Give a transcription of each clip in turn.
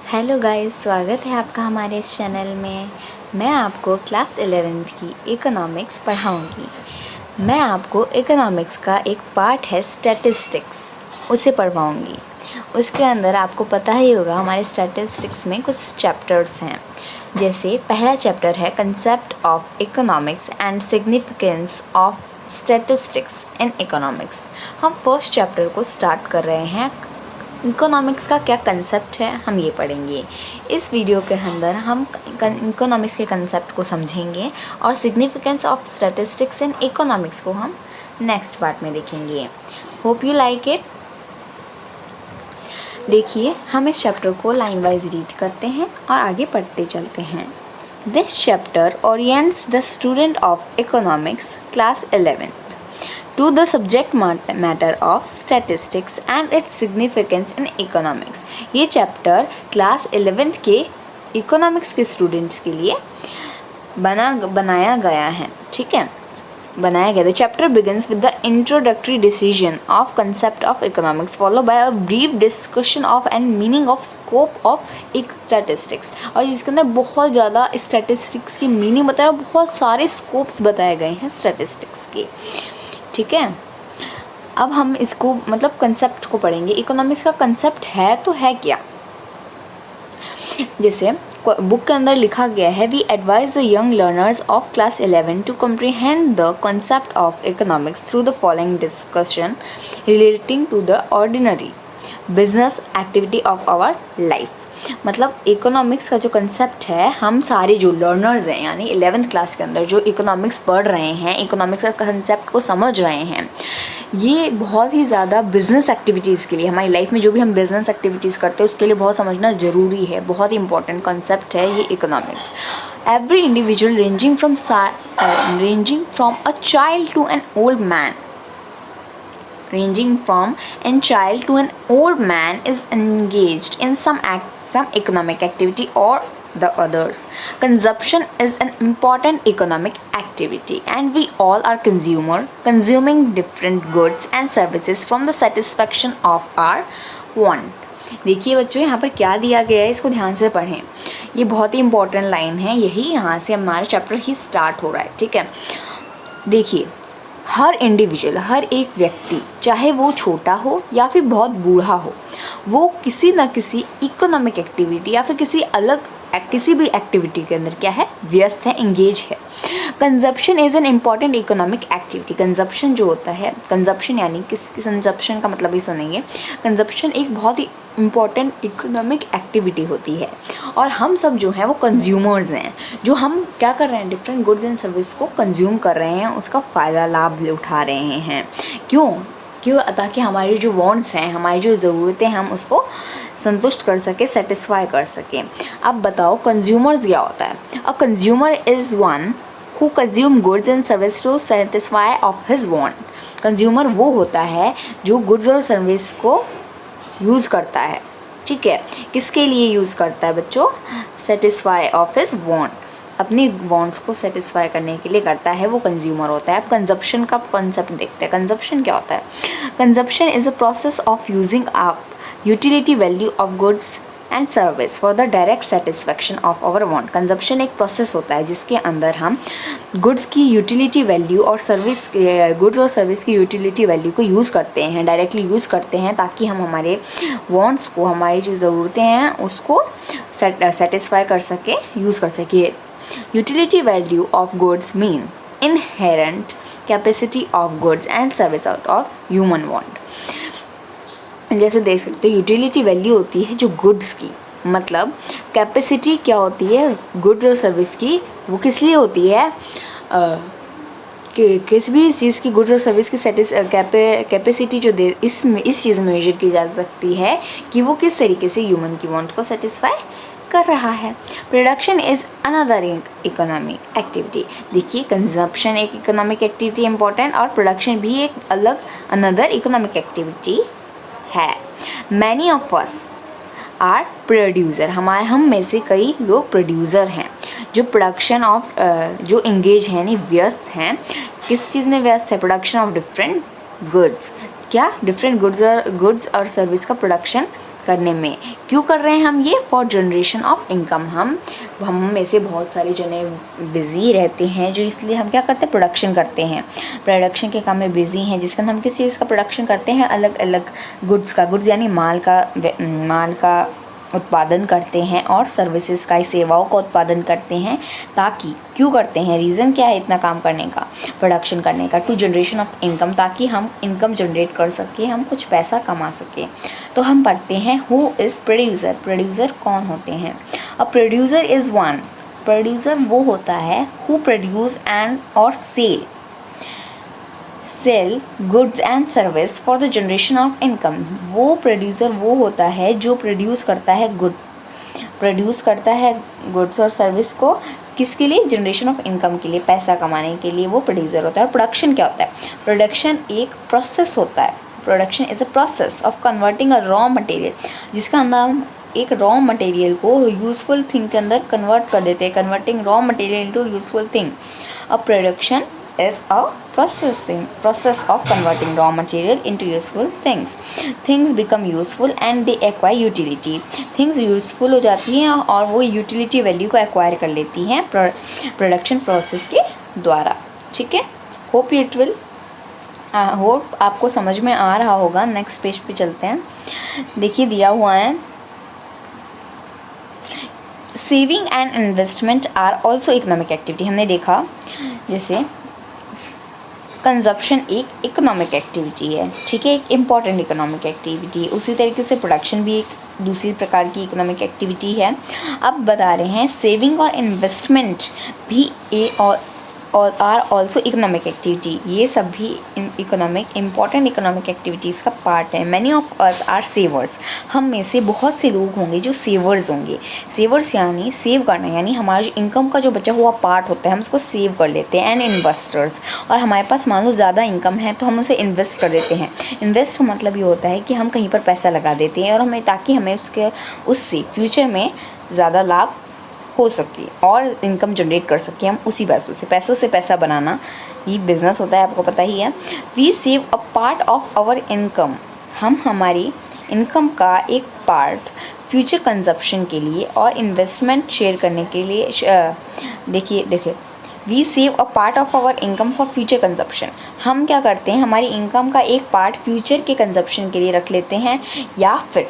Hello guys, स्वागत है आपका हमारे इस चैनल में। मैं आपको क्लास 11th की इकोनॉमिक्स पढ़ाऊंगी। मैं आपको इकोनॉमिक्स का एक पार्ट है स्टैटिस्टिक्स, उसे पढ़वाऊंगी। उसके अंदर आपको पता ही होगा हमारे स्टैटिस्टिक्स में कुछ चैप्टर्स हैं। जैसे पहला चैप्टर है concept of economics and significance of statistics in economics. हम फर्स्ट चैप्टर को स्टार्ट कर रहे हैं। इकोनॉमिक्स का क्या कंसेप्ट है हम ये पढ़ेंगे। इस वीडियो के अंदर हम इकोनॉमिक्स के कंसेप्ट को समझेंगे और significance of statistics in economics को हम नेक्स्ट पार्ट में देखेंगे। Hope you like it. देखिए, हम इस चैप्टर को लाइन वाइज रीड करते हैं और आगे पढ़ते चलते हैं। This chapter orients the student of economics class 11th to the subject matter of statistics and its significance in economics। ये चैप्टर क्लास 11th के इकोनॉमिक्स के स्टूडेंट्स के लिए बनाया गया है। ठीक है, बनाया गया। The chapter begins with the introductory decision of concept of economics follow by a brief discussion of and meaning of scope of एक स्टैटिस्टिक्स। और जिसके अंदर बहुत ज़्यादा स्टैटिस्टिक्स की मीनिंग बताया और बहुत सारे स्कोप्स बताए गए हैं स्टैटिस्टिक्स के। ठीक है, अब हम इसको मतलब कंसेप्ट को पढ़ेंगे। इकोनॉमिक्स का कंसेप्ट है तो है क्या। जैसे बुक के अंदर लिखा गया है, we advise the young learners of class 11 to comprehend the concept of economics through the following discussion relating to the ordinary business activity of our life. मतलब इकोनॉमिक्स का जो कंसेप्ट है, हम सारे जो लर्नर्स हैं यानी 11th क्लास के अंदर जो इकोनॉमिक्स पढ़ रहे हैं, इकोनॉमिक्स का कंसेप्ट को समझ रहे हैं, ये बहुत ही ज़्यादा बिजनेस एक्टिविटीज़ के लिए, हमारी लाइफ में जो भी हम बिजनेस एक्टिविटीज़ करते हैं उसके लिए बहुत समझना ज़रूरी है। बहुत ही इंपॉर्टेंट कंसेप्ट है ये economics. Every individual ranging from a child to an old man to an old man is engaged in some economic activity or the others. Consumption is an important economic activity and we all are consuming different goods and services from the satisfaction of our want। देखिए बच्चों, यहाँ पर क्या दिया गया है इसको ध्यान से पढ़ें। ये बहुत ही इंपॉर्टेंट लाइन है, यही यहाँ से हमारा चैप्टर ही स्टार्ट हो रहा है। ठीक है, देखिए, हर इंडिविजुअल, हर एक व्यक्ति, चाहे वो छोटा हो या फिर बहुत बूढ़ा हो, वो किसी न किसी इकोनॉमिक एक्टिविटी या फिर किसी भी एक्टिविटी के अंदर क्या है, व्यस्त है, इंगेज है। Consumption is an important economic activity. Consumption जो होता है, कंजप्शन यानी कंजप्शन का मतलब ही सुनेंगे। कंजप्शन एक बहुत ही इम्पॉर्टेंट इकोनॉमिक एक्टिविटी होती है और हम सब जो हैं वो कंज्यूमर्स हैं, जो हम क्या कर रहे हैं, डिफरेंट गुड्स एंड सर्विस को कंज्यूम कर रहे हैं, उसका फ़ायदा लाभ उठा रहे हैं। क्यों? ताकि हमारी जो वांट्स हैं, हमारी जो ज़रूरतें हैं, हम उसको संतुष्ट कर सके, सेटिस्फाई कर सकें। अब बताओ कंज्यूमर्स क्या होता है। A consumer is one who consume goods and service to satisfy of his want. Consumer वो होता है जो गुड्स और सर्विस को यूज़ करता है। ठीक है, किसके लिए यूज़ करता है बच्चों? सेटिस्फाई ऑफ हिज वांट, अपनी वांट्स को सेटिस्फाई करने के लिए करता है, वो कंज्यूमर होता है। अब कंजप्शन का कॉन्सेप्ट देखते हैं। कंजप्शन क्या होता है? Consumption is a process of using up utility value of goods and service for the direct satisfaction of our want. Consumption एक प्रोसेस होता है जिसके अंदर हम गुड्स की यूटिलिटी वैल्यू और गुड्स और सर्विस की यूटिलिटी वैल्यू को यूज़ करते हैं, डायरेक्टली यूज़ करते हैं, ताकि हम हमारे वांट्स को, हमारी जो ज़रूरतें हैं उसको सेटिस्फाई कर सके, यूज़ कर सके। Utility value of goods mean inherent capacity of goods and service out of human want. जैसे देख सकते हो, यूटिलिटी वैल्यू होती है जो गुड्स की, मतलब कैपेसिटी क्या होती है गुड्स और सर्विस की, वो किस लिए होती है, कि किसी भी चीज़ की गुड्स और सर्विस की कैपेसिटी जो इस चीज़ में मेजर की जा सकती है कि वो किस तरीके से ह्यूमन की वांट को सेटिस्फाई कर रहा है। Production is another economic activity. देखिए, कंजप्शन एक इकोनॉमिक एक्टिविटी इंपॉर्टेंट और प्रोडक्शन भी एक अलग अनदर इकोनॉमिक एक्टिविटी है। Many of us are producer. हम में से कई लोग प्रोड्यूसर हैं जो प्रोडक्शन ऑफ जो इंगेज हैं, यानी व्यस्त हैं। किस चीज़ में व्यस्त है? प्रोडक्शन ऑफ डिफरेंट गुड्स, क्या डिफरेंट गुड्स और सर्विस का प्रोडक्शन करने में। क्यों कर रहे हैं हम ये? For generation of income. हम में से बहुत सारे जने बिज़ी रहते हैं, जो इसलिए हम क्या करते हैं, प्रोडक्शन करते हैं, प्रोडक्शन के काम में बिज़ी हैं, जिसके अंदर हम किस चीज़ का प्रोडक्शन करते हैं, अलग अलग गुड्स का, गुड्स यानी माल का उत्पादन करते हैं, और सर्विसेज का, सेवाओं का उत्पादन करते हैं। ताकि, क्यों करते हैं, रीज़न क्या है इतना काम करने का, प्रोडक्शन करने का, टू जनरेशन ऑफ इनकम, ताकि हम इनकम जनरेट कर सकें, हम कुछ पैसा कमा सकें। तो हम पढ़ते हैं हु इज़ प्रोड्यूसर। प्रोड्यूसर कौन होते हैं? A producer is one, producer वो होता है हु प्रोड्यूस एंड और sell goods and service for the generation of income. वो प्रोड्यूसर वो होता है जो प्रोड्यूस करता है गुड्स और सर्विस को, किसके लिए? जनरेशन ऑफ इनकम के लिए, पैसा कमाने के लिए वो प्रोड्यूसर होता है। और प्रोडक्शन क्या होता है? प्रोडक्शन एक प्रोसेस होता है। Production is a process of converting a raw material, जिसका अंदर हम एक रॉ मटेरियल को यूज़फुल थिंग के अंदर कन्वर्ट कर देते हैं, converting raw material into useful thing. A production is a process of converting raw material into useful things. Things become useful and they acquire utility. Things useful हो जाती हैं और वो utility value को acquire कर लेती हैं production process के द्वारा। ठीक है, hope it will होप आपको समझ में आ रहा होगा। नेक्स्ट पेज पे चलते हैं। देखिए दिया हुआ है, saving and investment are also economic activity. हमने देखा जैसे कंजप्शन एक इकोनॉमिक एक्टिविटी है, ठीक है, एक इम्पॉर्टेंट इकोनॉमिक एक्टिविटी। उसी तरीके से प्रोडक्शन भी एक दूसरी प्रकार की इकोनॉमिक एक्टिविटी है। अब बता रहे हैं सेविंग और इन्वेस्टमेंट भी और आर ऑल्सो इकोनॉमिक एक्टिविटी। ये सब भी इम्पॉर्टेंट इकोनॉमिक एक्टिविटीज़ का पार्ट है। Many of us are savers. हम में से बहुत से लोग होंगे जो सेवर्स होंगे। सेवर्स यानी सेव करना, यानी हमारा जो इनकम का जो बचा हुआ पार्ट होता है हम उसको सेव कर लेते हैं। एंड इन्वेस्टर्स, और हमारे पास मान लो ज़्यादा इनकम है तो हम उसे इन्वेस्ट कर देते हैं। इन्वेस्ट का मतलब ये होता है कि हम कहीं पर पैसा लगा देते हैं और हमें, ताकि हमें उससे फ्यूचर में ज़्यादा लाभ हो सके और इनकम जनरेट कर सके हम उसी पैसों से पैसा बनाना ये बिज़नेस होता है, आपको पता ही है। We save a part of our income. हम हमारी इनकम का एक पार्ट फ्यूचर कंजप्शन के लिए और इन्वेस्टमेंट शेयर करने के लिए देखिए we save a part of our income for future consumption. हम क्या करते हैं, हमारी इनकम का एक पार्ट फ्यूचर के कंजप्शन के लिए रख लेते हैं, या फिर,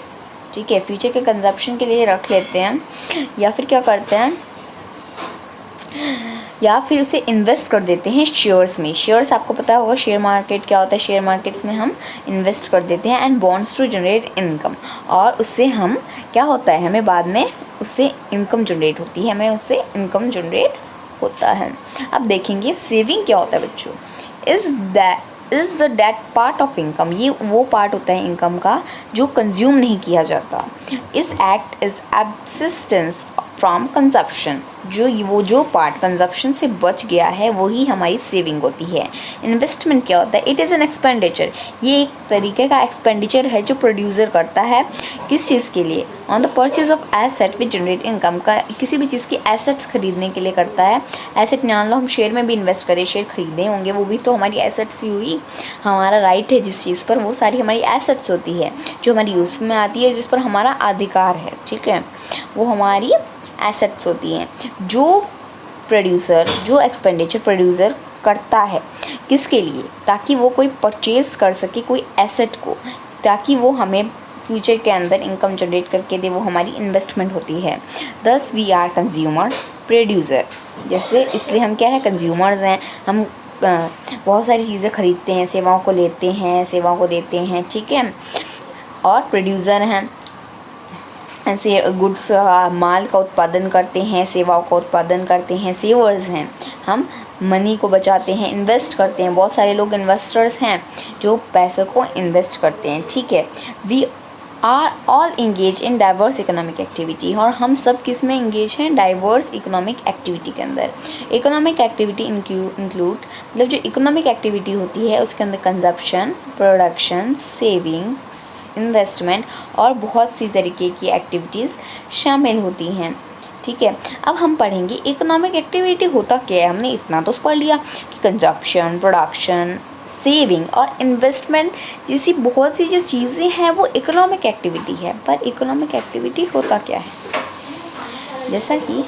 ठीक है, फ्यूचर के कंजप्शन के लिए रख लेते हैं, या फिर क्या करते हैं, या फिर उसे इन्वेस्ट कर देते हैं शेयर्स में। शेयर्स आपको पता होगा शेयर मार्केट क्या होता है। शेयर मार्केट्स में हम इन्वेस्ट कर देते हैं and bonds to generate income, और उससे हम क्या होता है, हमें बाद में उससे इनकम जनरेट होती है, हमें उससे इनकम जनरेट होता है। अब देखेंगे सेविंग क्या होता है बच्चों। Is the debt part of income. ये वो पार्ट होता है इनकम का जो कंज्यूम नहीं किया जाता। इस एक्ट इज़ एब्सिस्टेंस फ्रॉम कंजप्शन। जो पार्ट कंजप्शन से बच गया है वही हमारी सेविंग होती है। इन्वेस्टमेंट क्या होता है, इट इज़ एन एक्सपेंडिचर। ये एक तरीके का एक्सपेंडिचर है जो प्रोड्यूसर करता है, किस चीज़ के लिए, on the purchase of asset which generate income. का किसी भी चीज़ की एसेट्स खरीदने के लिए करता है। एसेट मान लो हम शेयर में भी इन्वेस्ट करें, शेयर खरीदे होंगे, वो भी तो हमारी एसेट्स ही हुई। हमारा राइट है जिस चीज़ पर, वो सारी हमारी एसेट्स होती है जो हमारी यूज़ में आती है, जिस पर हमारा अधिकार है, ठीक है, वो हमारी एसेट्स होती हैं। जो एक्सपेंडिचर प्रोड्यूसर करता है किसके लिए, ताकि वो कोई परचेज कर सके कोई एसेट को, ताकि वो हमें फ्यूचर के अंदर इनकम जनरेट करके दे, वो हमारी इन्वेस्टमेंट होती है। दस वी आर कंज्यूमर प्रोड्यूसर। जैसे इसलिए हम क्या है, कंज्यूमर्स हैं। हम बहुत सारी चीज़ें खरीदते हैं, सेवाओं को लेते हैं, सेवाओं को देते हैं, ठीक है, और प्रोड्यूसर हैं, ऐसे गुड्स माल का उत्पादन करते हैं, सेवाओं का उत्पादन करते हैं। सेवर्स हैं, हम मनी को बचाते हैं, इन्वेस्ट करते हैं। बहुत सारे लोग इन्वेस्टर्स हैं जो पैसों को इन्वेस्ट करते हैं, ठीक है। We are all engage in diverse economic activity. और हम सब किस में इंगेज हैं, डाइवर्स इकोनॉमिक एक्टिविटी के अंदर। इकोनॉमिक एक्टिविटी इंक्लूड, मतलब जो इकोनॉमिक एक्टिविटी होती है उसके अंदर कंजप्शन, प्रोडक्शन, सेविंग, इन्वेस्टमेंट और बहुत सी तरीके की एक्टिविटीज़ शामिल होती हैं, ठीक है। अब हम पढ़ेंगे इकोनॉमिक एक्टिविटी होता क्या है। हमने इतना तो पढ़ लिया कि कंजप्शन, प्रोडक्शन, सेविंग और इन्वेस्टमेंट जैसी बहुत सी जो चीज़ें हैं वो इकोनॉमिक एक्टिविटी है। पर इकोनॉमिक एक्टिविटी होता क्या है? जैसा कि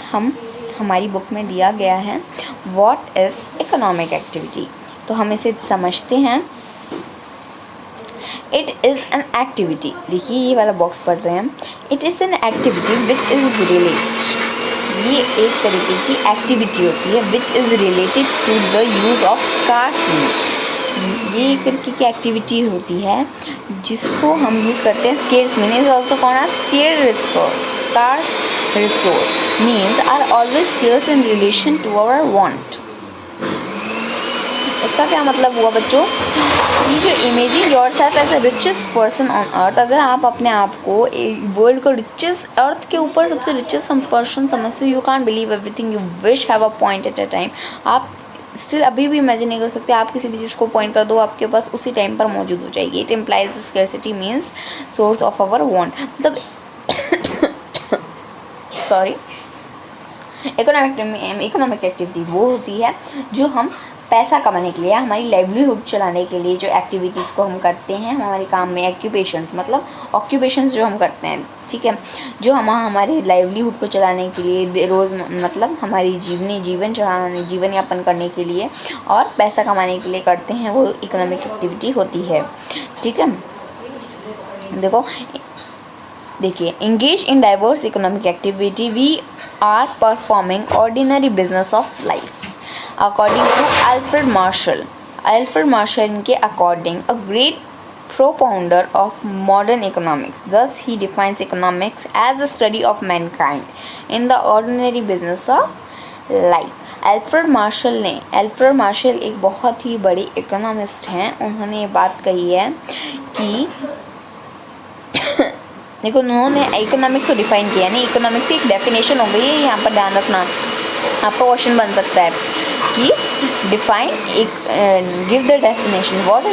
हमारी बुक में दिया गया है, व्हाट इज़ इकोनॉमिक एक्टिविटी, तो हम इसे समझते हैं। इट इज़ एन एक्टिविटी, देखिए ये वाला बॉक्स पढ़ रहे हैं, it is an activity which is related, ये एक तरीके की एक्टिविटी होती है which is related to the use of scarce money, ये एक तरीके की एक्टिविटी होती है जिसको हम यूज़ करते हैं। Scarce money is also called as scarce resource. Scarce resource means are always scarce in relation to our want. इसका क्या मतलब हुआ बच्चों? ये जो imaging yourself as a richest person on earth, अगर आप अपने आप को वर्ल्ड का रिचेस्ट, अर्थ के ऊपर सबसे रिचेस्ट पर्सन समझते हो, you can't believe everything you wish have a point at a time, आप स्टिल अभी भी इमेजिन नहीं कर सकते। आप किसी भी चीज़ को पॉइंट कर दो, आपके पास उसी टाइम पर मौजूद हो जाएगी। It implies scarcity means source of our want, मतलब सॉरी, इकोनॉमिक एक्टिविटी वो होती है जो हम पैसा कमाने के लिए, हमारी लाइवलीहुड चलाने के लिए जो एक्टिविटीज़ को हम करते हैं हमारे काम में, ऑक्यूपेशंस मतलब ऑक्यूपेशंस जो हम करते हैं, ठीक है, जो हम हमारे लाइवलीहुड को चलाने के लिए रोज़ मतलब हमारी जीवन यापन करने के लिए और पैसा कमाने के लिए करते हैं, वो इकोनॉमिक एक्टिविटी होती है। ठीक है, देखिए engage in diverse economic activity we are performing ordinary business of life according to Alfred Marshall के according a great propounder of modern economics. Thus he defines economics as the study of mankind in the ordinary business of life. Alfred Marshall एक बहुत ही बड़े economist हैं। उन्होंने ये बात कही है कि देखो, उन्होंने इकोनॉमिक्स को डिफाइन किया, नहीं इकोनॉमिक्स की एक डेफिनेशन हो गई है, यहाँ पर ध्यान रखना, आपका क्वेश्चन बन सकता है कि define give the definition, what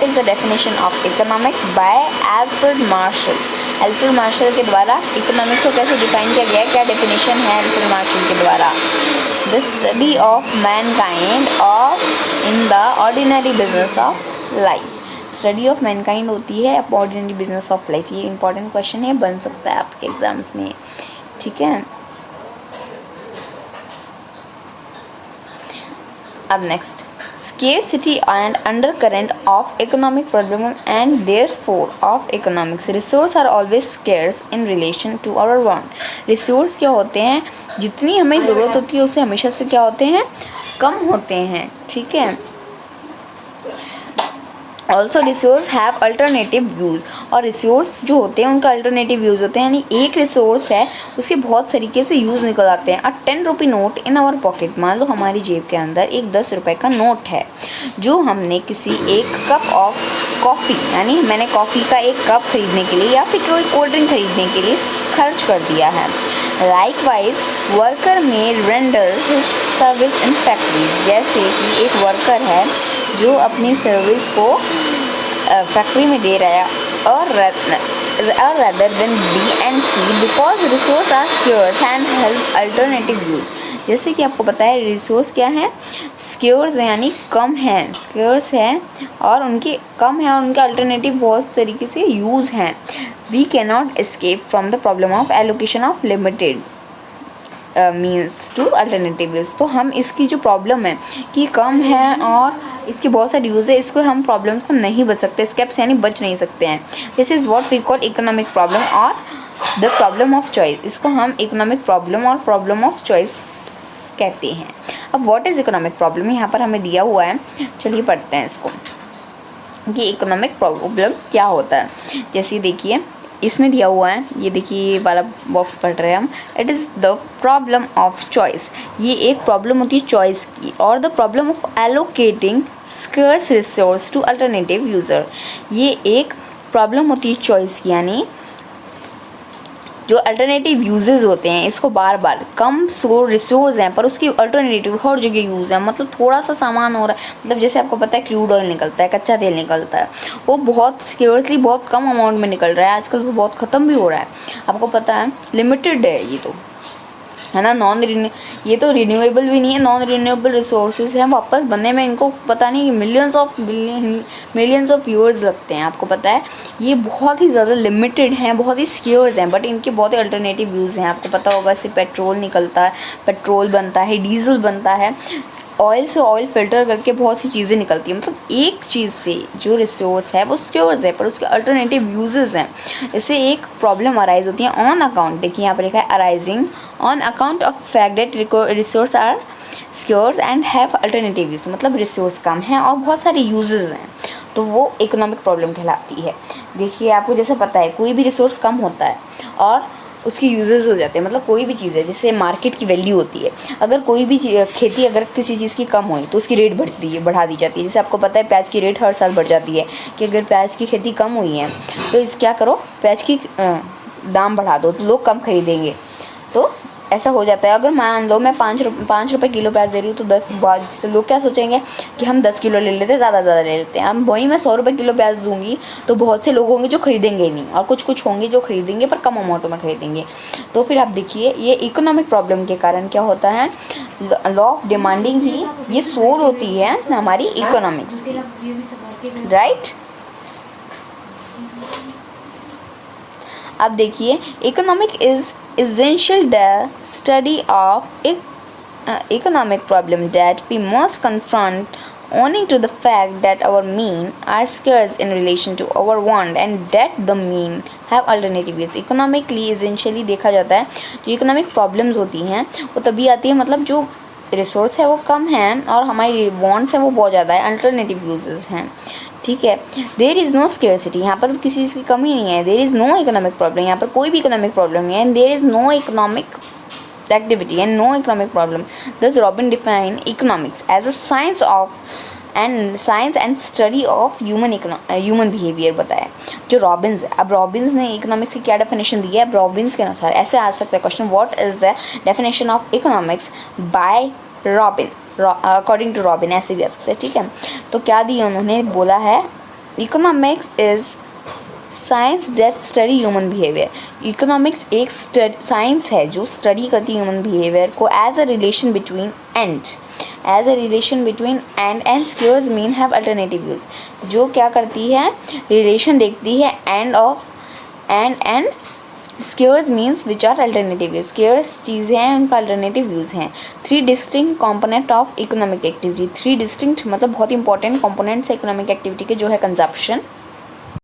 is the definition of economics bye Alfred Marshall के द्वारा इकोनॉमिक्स को कैसे डिफाइन किया गया, क्या डेफिनेशन है एल्फ्रेड मार्शल के द्वारा? The study of Mankind of in the ordinary business of life. Study of Mankind होती है ऑर्डिनरी बिजनेस ऑफ लाइफ। ये इंपॉर्टेंट क्वेश्चन है, बन सकता है आपके एग्जाम्स में। ठीक है, अब next, scarcity and undercurrent of economic problem and therefore of economics. Resources are always scarce in relation to our want. Resource क्या होते हैं, जितनी हमें ज़रूरत होती है उससे हमेशा से क्या होते हैं, कम होते हैं। ठीक है, also resource have alternative views, और रिसोर्स जो होते हैं उनका अल्टरनेटिव व्यूज़ होते हैं, यानी एक रिसोर्स है उसके बहुत तरीके से यूज़ निकल आते हैं। 10 rupee note in our pocket, मान लो हमारी जेब के अंदर एक 10 रुपये का नोट है जो हमने किसी एक कप ऑफ कॉफ़ी, यानी मैंने कॉफ़ी का एक कप खरीदने के लिए या फिर कोई कोल्ड ड्रिंक खरीदने के लिए खर्च कर दिया है। लाइकवाइज वर्कर में render his service in factory, जैसे कि एक वर्कर है जो अपनी सर्विस को फैक्ट्री में दे रहा है, और rather than B and C because resources are scarce and help alternative use। जैसे कि आपको पता है रिसोर्स क्या है, स्क्योर्स यानी कम है, स्क्योर्स है और उनके कम है और उनके अल्टरनेटिव बहुत तरीके से यूज़ हैं। We can not escape from the problem of allocation of limited means to alternative use. तो हम इसकी जो प्रॉब्लम है कि कम है और इसके बहुत सारे यूज़ है, इसको हम प्रॉब्लम को नहीं बच सकते, स्केप्स यानी बच नहीं सकते हैं। This is what we call economic problem और द प्रॉब्लम ऑफ चॉइस। इसको हम इकोनॉमिक प्रॉब्लम और प्रॉब्लम ऑफ चॉइस कहते हैं। अब व्हाट इज़ इकोनॉमिक प्रॉब्लम यहाँ पर हमें दिया हुआ है, चलिए पढ़ते हैं इसको कि इकोनॉमिक प्रॉब्लम क्या होता है। जैसे देखिए इसमें दिया हुआ है, ये देखिए ये वाला बॉक्स पढ़ रहे हैं हम, it is the problem of choice. ये एक प्रॉब्लम होती है चॉइस की, और the problem of allocating scarce resource to alternative user. ये एक प्रॉब्लम होती है चॉइस की, यानी जो अल्टरनेटिव यूजेस होते हैं, इसको बार बार कम रिसोर्स हैं पर उसकी अल्टरनेटिव हर जगह यूज़ है। मतलब थोड़ा सा सामान हो रहा है, मतलब जैसे आपको पता है क्रूड ऑयल निकलता है, कच्चा तेल निकलता है, वो बहुत स्केर्सली बहुत कम अमाउंट में निकल रहा है, आजकल वो बहुत ख़त्म भी हो रहा है। आपको पता है लिमिटेड है ये, तो है ना। ये तो रिन्यूएबल भी नहीं है, नॉन रिन्यूएबल रिसोर्सेज हैं, वापस बनने में इनको पता नहीं मिलियंस ऑफ ईयर्स लगते हैं। आपको पता है ये बहुत ही ज़्यादा लिमिटेड हैं, बहुत ही स्क्योर्स हैं, बट इनके बहुत ही अल्टरनेटिव यूज़ हैं। आपको पता होगा इससे पेट्रोल निकलता है, पेट्रोल बनता है, डीजल बनता है, ऑयल से ऑयल फिल्टर करके बहुत सी चीज़ें निकलती हैं। मतलब एक चीज़ से जो रिसोर्स है वो सिक्योर्स है, पर उसके अल्टरनेटिव यूजेस हैं। इससे एक प्रॉब्लम अराइज होती है ऑन अकाउंट, देखिए यहाँ पर लिखा है arising on account of fact that resource are scarce and have alternative use. मतलब रिसोर्स कम है और बहुत सारे यूजेस हैं, तो वो इकोनॉमिक प्रॉब्लम कहलाती है। देखिए आपको जैसे पता है कोई भी रिसोर्स कम होता है और उसके यूजेस हो जाते हैं। मतलब कोई भी चीज़ है, जैसे मार्केट की वैल्यू होती है, अगर कोई भी खेती अगर किसी चीज़ की कम हुई तो उसकी रेट बढ़ा दी जाती है। जैसे आपको पता है प्याज की रेट हर साल बढ़ जाती है कि अगर प्याज की खेती कम हुई है तो क्या करो, प्याज की दाम बढ़ा दो तो लोग कम खरीदेंगे। तो ऐसा हो जाता है। अगर मान लो मैं 5 रुपये किलो प्याज दे रही हूँ तो 10 बाद से लोग क्या सोचेंगे कि हम 10 किलो ले लेते हैं, ज़्यादा ले लेते हैं। अब वही मैं 100 रुपये किलो प्याज दूँगी तो बहुत से लोग होंगे जो खरीदेंगे ही नहीं, और कुछ होंगे जो खरीदेंगे पर कम अमाउंट में खरीदेंगे। तो फिर आप देखिए ये इकोनॉमिक प्रॉब्लम के कारण क्या होता है, लॉ ऑफ डिमांडिंग ही ये सोल होती है हमारी इकोनॉमिक्स की, राइट। अब देखिए economic is essential the study of economic problem that we must confront owing to the fact that our mean are scarce in relation to our want and that the mean have alternative use। economically essentially देखा जाता है जो economic problems होती हैं वो तभी आती है, मतलब जो रिसोर्स है वो कम है और हमारी वॉन्ट्स है वो बहुत ज़्यादा है, अल्टरनेटिव यूजेस हैं, ठीक है। देयर इज़ नो स्केर्सिटी, यहाँ पर किसी चीज़ की कमी नहीं है। There is no economic problem, यहाँ पर कोई भी इकोनॉमिक प्रॉब्लम नहीं है। And there is no economic activity and no economic problem. Thus Robin define economics as a science and study of human behaviour बताया जो रॉबिन्स है। अब रॉबिन्स ने इकोनॉमिक्स की क्या डेफिनेशन दी है, अब रॉबिन्स के अनुसार ऐसे आ सकता है question, what is the definition of economics by Robin, according to Robin, ऐसे भी आ सकते हैं, ठीक है। तो क्या दिया उन्होंने, बोला है economics is science that study human behaviour. Economics एक साइंस है जो स्टडी करती है ह्यूमन बिहेवियर को as a relation between end scarce mean have alternative use. जो क्या करती है, रिलेशन देखती है end scarce means which are alternative use. Scarce चीज़ें हैं उनका अल्टरनेटिव यूज़ हैं। 3 distinct component of economic activity. 3 distinct मतलब बहुत इंपॉर्टेंट कॉम्पोनेंट्स है इकोनॉमिक एक्टिविटी के, जो है कंजप्शन,